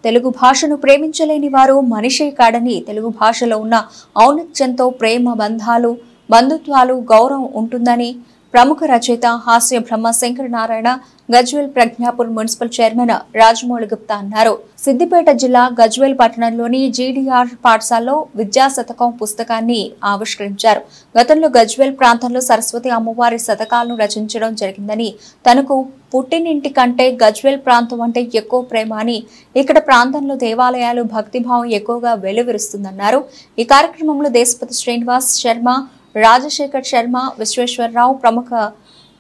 తెలుగు భాషను ప్రేమించలేని వారు మనిషే కాడని, తెలుగు భాషలో ఉన్న ఔన్నత్యంతో ప్రేమ బంధాలు, బంధుత్వాలు, గౌరవం ఉంటుందని ప్రముఖ రచయిత హాస్య బ్రహ్మ శంకర నారాయణ గజ్వేల్ ప్రజ్ఞాపూర్ మున్సిపల్ చైర్మన్ రాజమౌళి గుప్తా అన్నారు. సిద్దిపేట జిల్లా గజ్వేల్ పట్టణంలోని జీడీఆర్ పాఠశాలలో విద్యా శతకం పుస్తకాన్ని ఆవిష్కరించారు. గతంలో గజ్వేల్ ప్రాంతంలో సరస్వతి అమ్మవారి శతకాలను రచించడం జరిగిందని, తనకు పుట్టినింటి కంటే గజ్వేల్ ప్రాంతం అంటే ఎక్కువ ప్రేమ అని, ఇక్కడ ప్రాంతంలో దేవాలయాలు భక్తిభావం ఎక్కువగా వెలువరుస్తుందన్నారు. ఈ కార్యక్రమంలో దేశపతి శ్రీనివాస్ శర్మ, రాజశేఖర్ శర్మ, విశ్వేశ్వరరావు, ప్రముఖ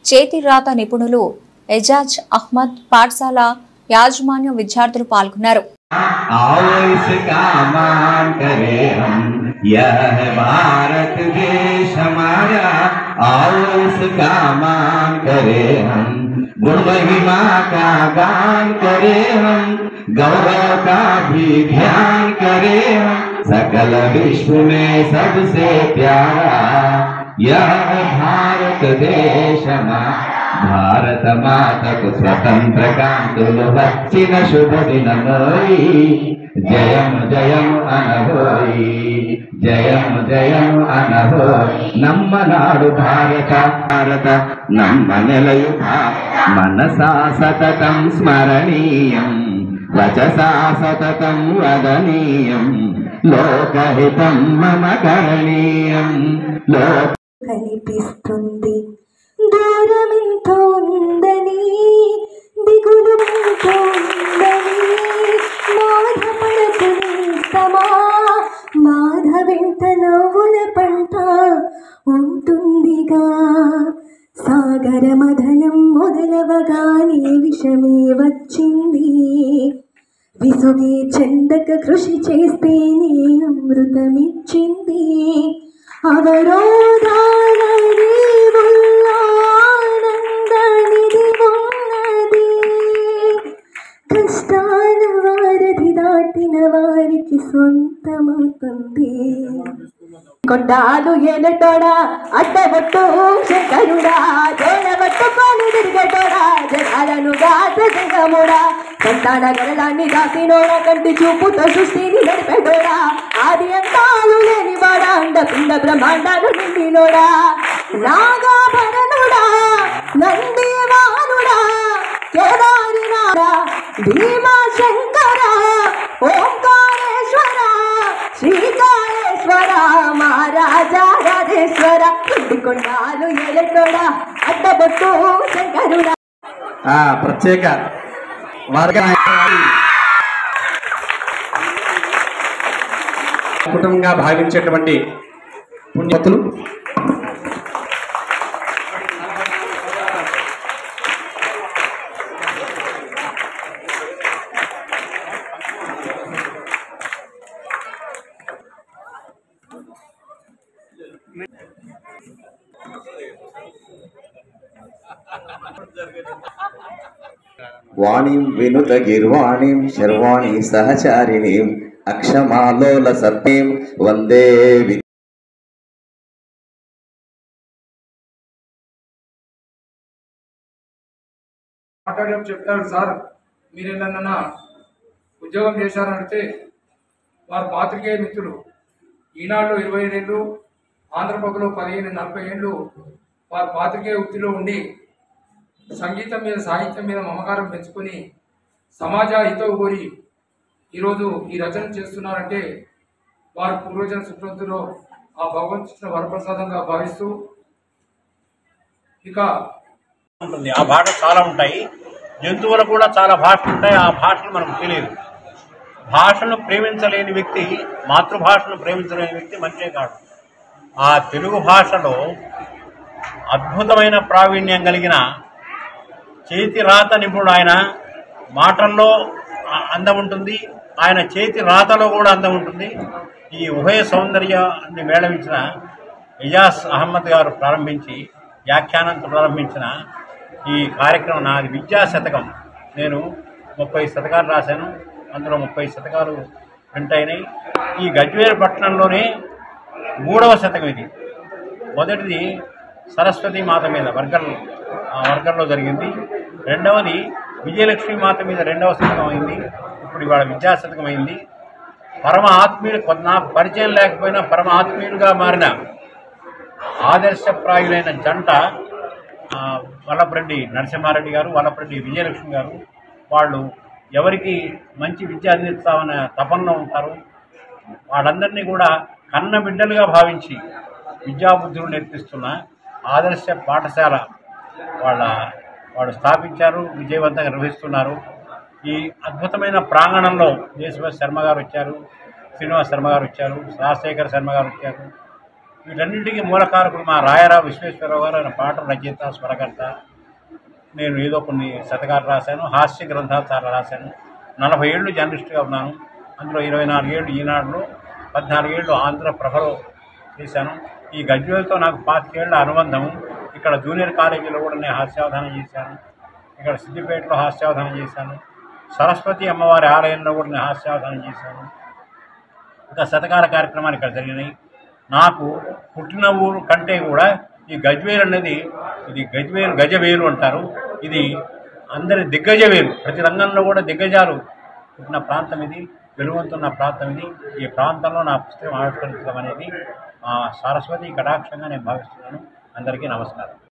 చేతిరాత నిపుణులు ఎజాజ్ అహ్మద్, పాఠశాల యాజమాన్య విద్యార్థులు పాల్గొన్నారు. गुण महिमा का गान करे हम, गौरव का भी ध्यान करे हम, सकल विश्व में सबसे प्यारा यह भारत देश भारत माता को स्वतंत्र कांतुलु वच्चिन शुभ दिनमोई जयम जयम अनहोई जयम जयम अनहोई नम्म नाडु भारत भारत नम्म नेलयु मनसा सततं स्मरणीयं वचसा सततं वदनीयं लोकहितं मम करणीयं लोक కనిపిస్తుంది దూరమెంతో ఉందని, దిగులు ఎంతో ఉందని, బాధపడకునేస్తమా, బాధ వెంట నవ్వుల పంట ఉంటుందిగా. సాగర మదనం మొదలవగానే విషమే వచ్చింది, విసుగే చెందక కృషి చేస్తేనే అమృతమిచ్చింది. అవరోధాలని ఆనందానిది ఉన్నది, కష్టాల వారధి దాటిన వారికి సొంతమవుతుంది. కొండాలు ఎలటోడా అడ్డబొట్టు శంకరుడా, జోడబట్టుకొని తిరిగటోడా, జగాలను దాత జంగముడా, సంతాన గరళాన్ని దాసినోడా, కంటి చూపుతో సృష్టిని నడిపెటోడా, ఆది అంతాలు లేనివాడా, అండపిండ బ్రహ్మాండాలు నిండినోడా, నాగాభరణుడా, నందివానుడా, కేదారినాథ, భీమా శంకర, ఓంకారేశ్వర, శ్రీకాళేశ్వర, మహారాజా రాజేశ్వర, కొండాలు ఎలటోడా అడ్డబొట్టు శంకరుడా. ప్రత్యేక కుటుంబంగా భావించేటువంటి పుణ్యతులు వాణీం వినుత గిర్వాణీం శర్వాణి సహచారిణీం అక్షమాలోల సత్యం వందే మాట్లాడేటప్పుడు చెప్తాడు, సార్ మీరు ఏదన్నా ఉద్యోగం చేశారంటే వారు పాత్రికేయ మిత్రులు, ఈనాడులో 25 ఏళ్ళు, ఆంధ్రప్రభలో 15-40 ఏళ్ళు వారు పాత్రికేయ వృత్తిలో ఉండి సంగీతం మీద సాహిత్యం మీద మమకారం పెంచుకొని సమాజ హితవు కోరి ఈరోజు ఈ రచన చేస్తున్నారంటే వారు పూర్వజన సుకృతిలో ఆ భగవంతుని వరప్రసాదంగా భావిస్తూ ఇక ఉంటుంది. ఆ భాషలు చాలా ఉంటాయి, జంతువులు కూడా చాలా భాషలు ఉంటాయి. ఆ భాషలు మనకు తెలియదు. భాషను ప్రేమించలేని వ్యక్తి, మాతృభాషను ప్రేమించలేని వ్యక్తి మనిషే కాదు. ఆ తెలుగు భాషలో అద్భుతమైన ప్రావీణ్యం కలిగిన చేతి రాత నిపుణుడు ఆయన. మాటల్లో అందం ఉంటుంది, ఆయన చేతి రాతలో కూడా అందం ఉంటుంది. ఈ ఉభయ సౌందర్యాన్ని మేళవించిన ఎజాజ్ అహ్మద్ గారు ప్రారంభించి వ్యాఖ్యానంతో ప్రారంభించిన ఈ కార్యక్రమం నాది విద్యా శతకం. నేను 30 శతకాలు రాశాను, అందులో 30 శతకాలు ప్రింట్ అయినాయి. ఈ గజ్వేల్ పట్టణంలోనే 3వ శతకం ఇది. మొదటిది సరస్వతి మాత మీద వర్గంలో జరిగింది. రెండవది విజయలక్ష్మి మాత మీద 2వ శతకం అయింది. ఇప్పుడు ఇవాళ విద్యాశతకమైంది. పరమ ఆత్మీయులు, నాకు పరిచయం లేకపోయినా పరమ ఆత్మీయులుగా మారిన ఆదర్శప్రాయులైన జంట వల్లభరెడ్డి నరసింహారెడ్డి గారు, వల్లభరెడ్డి విజయలక్ష్మి గారు. వాళ్ళు ఎవరికి మంచి విద్య అందిస్తామనే తపనలో ఉంటారు. వాళ్ళందరినీ కూడా కన్న బిడ్డలుగా భావించి విద్యాబుద్ధులు నేర్పిస్తున్న ఆదర్శ పాఠశాల వాళ్ళు స్థాపించారు, విజయవంతంగా నిర్వహిస్తున్నారు. ఈ అద్భుతమైన ప్రాంగణంలో దేశభక్తి శర్మ గారు వచ్చారు, శ్రీనివాస్ శర్మ గారు వచ్చారు, రాజశేఖర్ శర్మ గారు వచ్చారు. వీటన్నింటికీ మూలకారకుడు మా రాయరావు విశ్వేశ్వరరావు గారు. ఆయన పాటల రచయిత, స్వరకర్త. నేను ఏదో కొన్ని శతకాలు రాశాను, హాస్య గ్రంథాలు చాలా రాశాను. 40 ఏళ్ళు జర్నలిస్ట్గా ఉన్నాను. అందులో 24 ఏళ్ళు ఈనాడులో, 14 ఏళ్ళు ఆంధ్రప్రభలో చేశాను. ఈ గజ్వేల్తో నాకు 25 ఏళ్ల అనుబంధం. ఇక్కడ జూనియర్ కాలేజీలో కూడా నేను హాస్యావధానం చేశాను. ఇక్కడ సిద్దిపేటలో హాస్యావధానం చేశాను. సరస్వతి అమ్మవారి ఆలయంలో కూడా నేను హాస్యావధానం చేశాను. ఇంకా శతకాల కార్యక్రమాలు ఇక్కడ జరిగినాయి. నాకు పుట్టిన ఊరు కంటే కూడా ఈ గజ్వేల్ అనేది, ఇది గజవేలు అంటారు. ఇది అందరి దిగ్గజవేలు. ప్రతి రంగంలో కూడా దిగ్గజాలు పుట్టిన ప్రాంతం ఇది, వెలుగొందుతున్న ప్రాంతం ఇది. ఈ ప్రాంతంలో నా పుస్తకం ఆవిష్కరించడం అనేది సరస్వతి కటాక్షంగా నేను భావిస్తున్నాను. అందరికీ నమస్కారం.